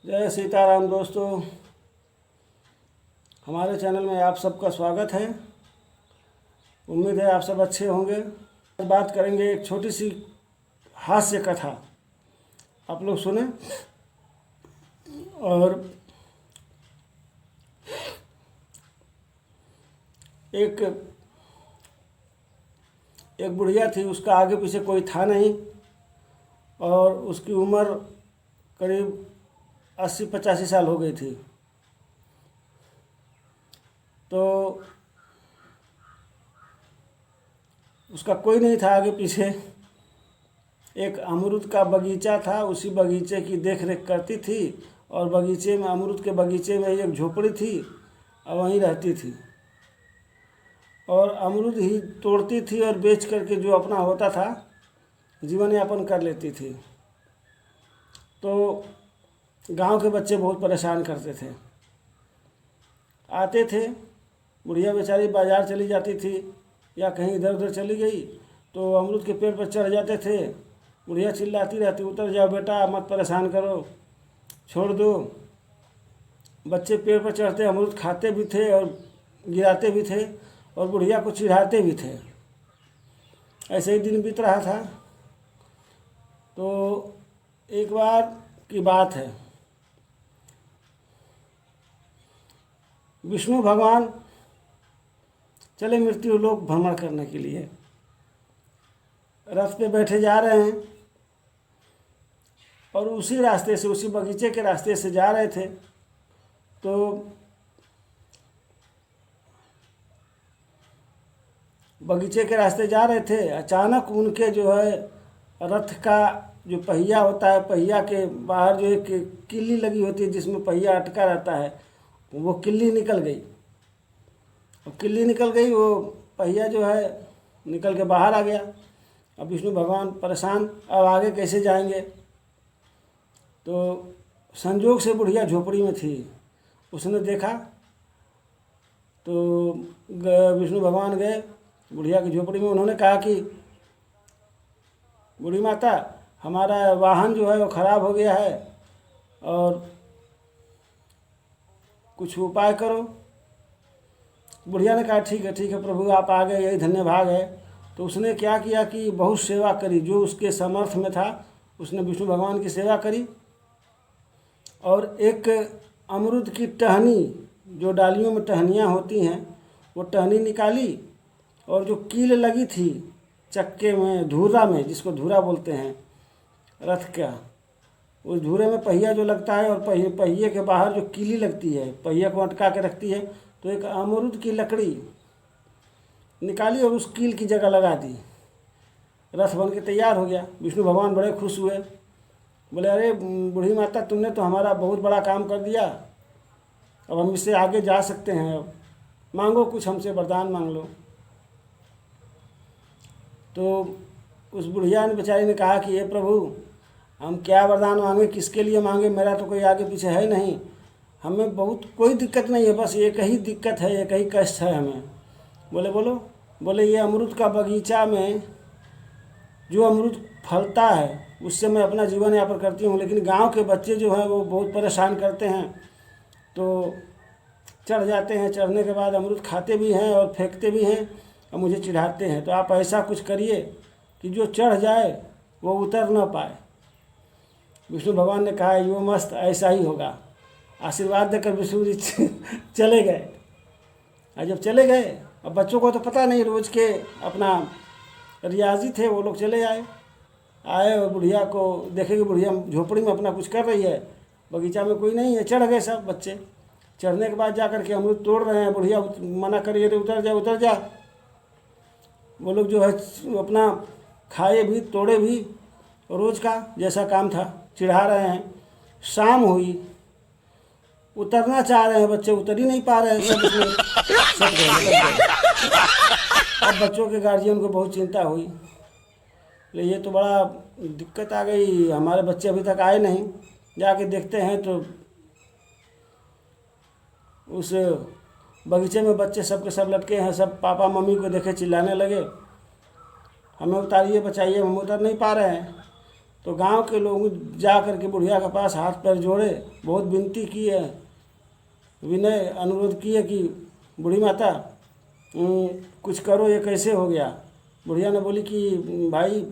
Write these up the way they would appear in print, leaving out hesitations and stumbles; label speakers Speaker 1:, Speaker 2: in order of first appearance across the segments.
Speaker 1: जय सीताराम दोस्तों, हमारे चैनल में आप सबका स्वागत है। उम्मीद है आप सब अच्छे होंगे। आज बात करेंगे एक छोटी सी हास्य कथा, आप लोग सुने। और एक बुढ़िया थी, उसका आगे पीछे कोई था नहीं और उसकी उम्र करीब 80-85 साल हो गई थी। तो उसका कोई नहीं था आगे पीछे। एक अमरूद का बगीचा था, उसी बगीचे की देख रेख करती थी और बगीचे में, अमरूद के बगीचे में एक झोपड़ी थी और वहीं रहती थी और अमरूद ही तोड़ती थी और बेच करके जो अपना होता था जीवन यापन कर लेती थी। तो गांव के बच्चे बहुत परेशान करते थे, आते थे। बुढ़िया बेचारी बाज़ार चली जाती थी या कहीं इधर उधर चली गई तो अमरूद के पेड़ पर चढ़ जाते थे। बुढ़िया चिल्लाती रहती, उतर जाओ बेटा, मत परेशान करो, छोड़ दो। बच्चे पेड़ पर चढ़ते अमरूद खाते भी थे और गिराते भी थे और बुढ़िया को चिढ़ाते भी थे। ऐसे ही दिन बीत रहा था। तो एक बार की बात है, विष्णु भगवान चले मृत्यु लोक भ्रमण करने के लिए। रथ पे बैठे जा रहे हैं और उसी रास्ते से, उसी बगीचे के रास्ते से जा रहे थे। तो बगीचे के रास्ते जा रहे थे, अचानक उनके जो है रथ का जो पहिया होता है, पहिया के बाहर जो एक किल्ली लगी होती है जिसमें पहिया अटका रहता है, वो किल्ली निकल गई। और किल्ली निकल गई, वो पहिया जो है निकल के बाहर आ गया। अब विष्णु भगवान परेशान, अब आगे कैसे जाएंगे। तो संजोग से बुढ़िया झोपड़ी में थी, उसने देखा तो विष्णु भगवान गए बुढ़िया की झोपड़ी में। उन्होंने कहा कि बूढ़ी माता, हमारा वाहन जो है वो ख़राब हो गया है और कुछ उपाय करो। बुढ़िया ने कहा ठीक है प्रभु, आप आ गए, यही धन्य भाग है। तो उसने क्या किया कि बहुत सेवा करी, जो उसके समर्थ में था उसने विष्णु भगवान की सेवा करी। और एक अमरूद की टहनी, जो डालियों में टहनियाँ होती हैं, वो टहनी निकाली और जो कील लगी थी चक्के में, धुरा में, जिसको धुरा बोलते हैं रथ का, उस धुरे में पहिया जो लगता है और पहिए के बाहर जो कीली लगती है, पहिया को अटका के रखती है, तो एक अमरूद की लकड़ी निकाली और उस कील की जगह लगा दी। रथ बन के तैयार हो गया। विष्णु भगवान बड़े खुश हुए, बोले अरे बूढ़ी माता, तुमने तो हमारा बहुत बड़ा काम कर दिया, अब हम इससे आगे जा सकते हैं, अब मांगो कुछ, हमसे वरदान मांग लो। तो उस बुढ़िया ने, बेचारी ने कहा कि हे प्रभु, हम क्या वरदान मांगे, किसके लिए मांगे, मेरा तो कोई आगे पीछे है नहीं, हमें बहुत कोई दिक्कत नहीं है, बस एक ही दिक्कत है, एक ही कष्ट है हमें। बोले बोलो। बोले ये अमरूद का बगीचा में जो अमरूद फलता है उससे मैं अपना जीवन यापन करती हूँ, लेकिन गांव के बच्चे जो हैं वो बहुत परेशान करते हैं, तो चढ़ जाते हैं, चढ़ने के बाद अमरूद खाते भी हैं और फेंकते भी हैं और मुझे चिढ़ाते हैं। तो आप ऐसा कुछ करिए कि जो चढ़ जाए वो उतर ना पाए। विष्णु भगवान ने कहा यो मस्त, ऐसा ही होगा। आशीर्वाद देकर विष्णु जी चले गए। और जब चले गए, अब बच्चों को तो पता नहीं, रोज़ के अपना रियाजी थे, वो लोग चले आए और बुढ़िया को देखे कि बुढ़िया झोपड़ी में अपना कुछ कर रही है, बगीचा में कोई नहीं है। चढ़ गए सब बच्चे। चढ़ने के बाद जा कर के अमरूद तोड़ रहे हैं। बुढ़िया मना करिए तो उतर जा उतर जा। वो लोग जो है अपना खाए भी, तोड़े भी, रोज़ का जैसा काम था, चिढ़ा रहे हैं। शाम हुई, उतरना चाह रहे हैं बच्चे, उतर ही नहीं पा रहे हैं, सब गए। अब बच्चों के गार्जियन को बहुत चिंता हुई, ये तो बड़ा दिक्कत आ गई, हमारे बच्चे अभी तक आए नहीं। जाके देखते हैं तो उस बगीचे में बच्चे सब के सब लटके हैं। सब पापा मम्मी को देखे चिल्लाने लगे, हमें उतारिए, बचाइए, हम उतर नहीं पा रहे हैं। तो गांव के लोग जा कर के बुढ़िया के पास हाथ पैर जोड़े, बहुत विनती की है, विनय अनुरोध किए कि बूढ़ी माता कुछ करो, ये कैसे हो गया। बुढ़िया ने बोली कि भाई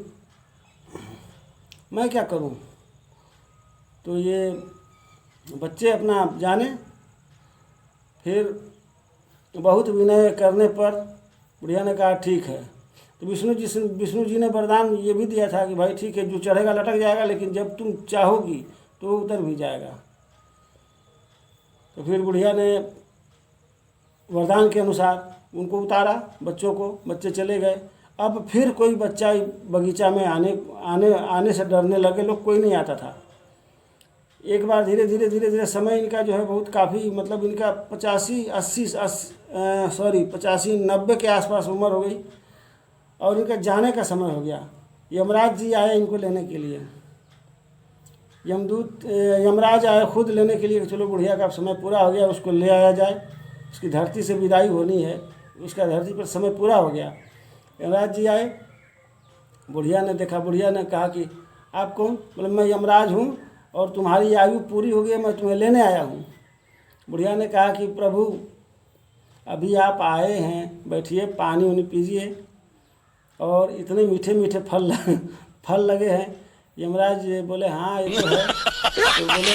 Speaker 1: मैं क्या करूं, तो ये बच्चे अपना जाने। फिर बहुत विनय करने पर बुढ़िया ने कहा ठीक है। तो विष्णु जी ने वरदान ये भी दिया था कि भाई ठीक है, जो चढ़ेगा लटक जाएगा, लेकिन जब तुम चाहोगी तो उतर भी जाएगा। तो फिर बुढ़िया ने वरदान के अनुसार उनको उतारा, बच्चों को, बच्चे चले गए। अब फिर कोई बच्चा बगीचा में आने से डरने लगे लोग, कोई नहीं आता था। एक बार धीरे धीरे समय इनका जो है बहुत काफ़ी, मतलब इनका 85-90 के आसपास उम्र हो गई और इनका जाने का समय हो गया। यमराज जी आए इनको लेने के लिए, यमराज आए खुद लेने के लिए कि चलो बुढ़िया का समय पूरा हो गया, उसको ले आया जाए, उसकी धरती से विदाई होनी है, उसका धरती पर समय पूरा हो गया। यमराज जी आए, बुढ़िया ने देखा, बुढ़िया ने कहा कि आप कौन? बोले मैं यमराज हूँ और तुम्हारी आयु पूरी हो गई, मैं तुम्हें लेने आया हूँ। बुढ़िया ने कहा कि प्रभु अभी आप आए हैं, बैठिए, पानी वानी पीजिए, और इतने मीठे मीठे फल लगे हैं। यमराज बोले हाँ ये तो है। तो बोले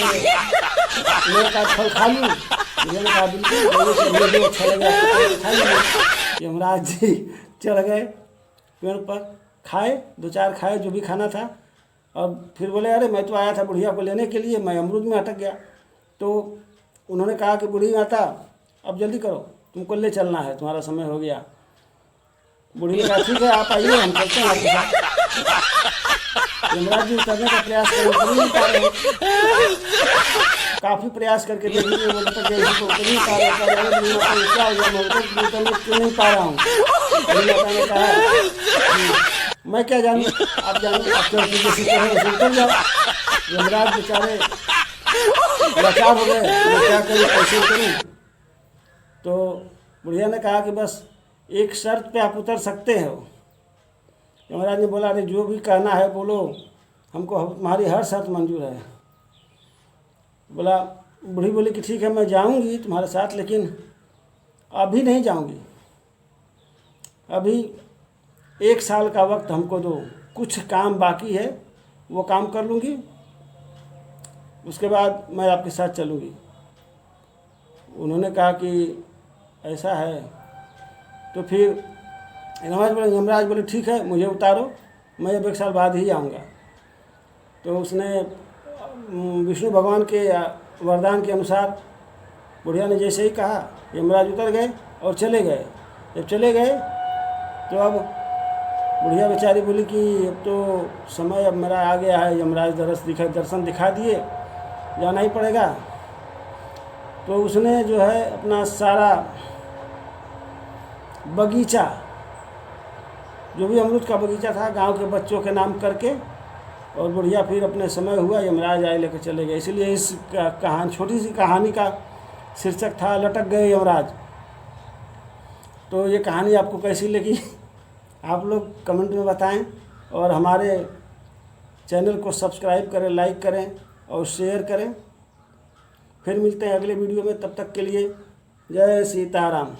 Speaker 1: मेरे का फल खा लूँ? बुढ़िया ने कहा बिल्कुल, मुझे अच्छा लगा खा लीजिए। यमराज जी चढ़ गए पेड़ पर, खाए, 2-4 खाए जो भी खाना था, और फिर बोले अरे मैं तो आया था बुढ़िया को लेने के लिए, मैं अमरूद में अटक गया। तो उन्होंने कहा कि बूढ़ी माता अब जल्दी करो, तुमको ले चलना है, तुम्हारा समय हो गया। बूढ़ी ने कहा ठीक है आप आइए, हम चलते हैं आपके साथ। यमराज जी उतरने का प्रयास कर नहीं पा रहे, काफ़ी प्रयास करके देखिए वो लटक गए, इसको उतर नहीं पा रहे। क्या हो गया, मैं उतर क्यों नहीं पा रहा हूँ? बूढ़ी माता ने कहा मैं क्या जानूँ, आप जानूँ, आप चल जैसे कहें उतर जाओ। यमराज बेचारे लाचार हो गए, मैं क्या करूँ, कैसे करूँ? तो बुढ़िया ने कहा कि बस एक शर्त पे आप उतर सकते हो। यमराज ने बोला अरे जो भी कहना है बोलो, हमको तुम्हारी हर शर्त मंजूर है। बोला, बूढ़ी बोली कि ठीक है मैं जाऊंगी तुम्हारे साथ, लेकिन अभी नहीं जाऊंगी, अभी 1 साल का वक्त हमको दो, कुछ काम बाकी है वो काम कर लूँगी, उसके बाद मैं आपके साथ चलूँगी। उन्होंने कहा कि ऐसा है। तो फिर यमराज बोले ठीक है मुझे उतारो, मैं अब 1 साल बाद ही आऊँगा। तो उसने विष्णु भगवान के वरदान के अनुसार बुढ़िया ने जैसे ही कहा, यमराज उतर गए और चले गए। जब चले गए तो अब बुढ़िया बेचारी बोली कि अब तो समय अब मेरा आ गया है, यमराज दर्शन दिखा दिए, जाना ही पड़ेगा। तो उसने जो है अपना सारा बगीचा, जो भी अमरूद का बगीचा था, गांव के बच्चों के नाम करके, और बुढ़िया फिर अपने समय हुआ यमराज आए लेकर चले गए। इसलिए इस कहानी, छोटी सी कहानी का शीर्षक था लटक गए यमराज। तो ये कहानी आपको कैसी लगी आप लोग कमेंट में बताएं, और हमारे चैनल को सब्सक्राइब करें, लाइक करें और शेयर करें। फिर मिलते हैं अगले वीडियो में, तब तक के लिए जय सीताराम।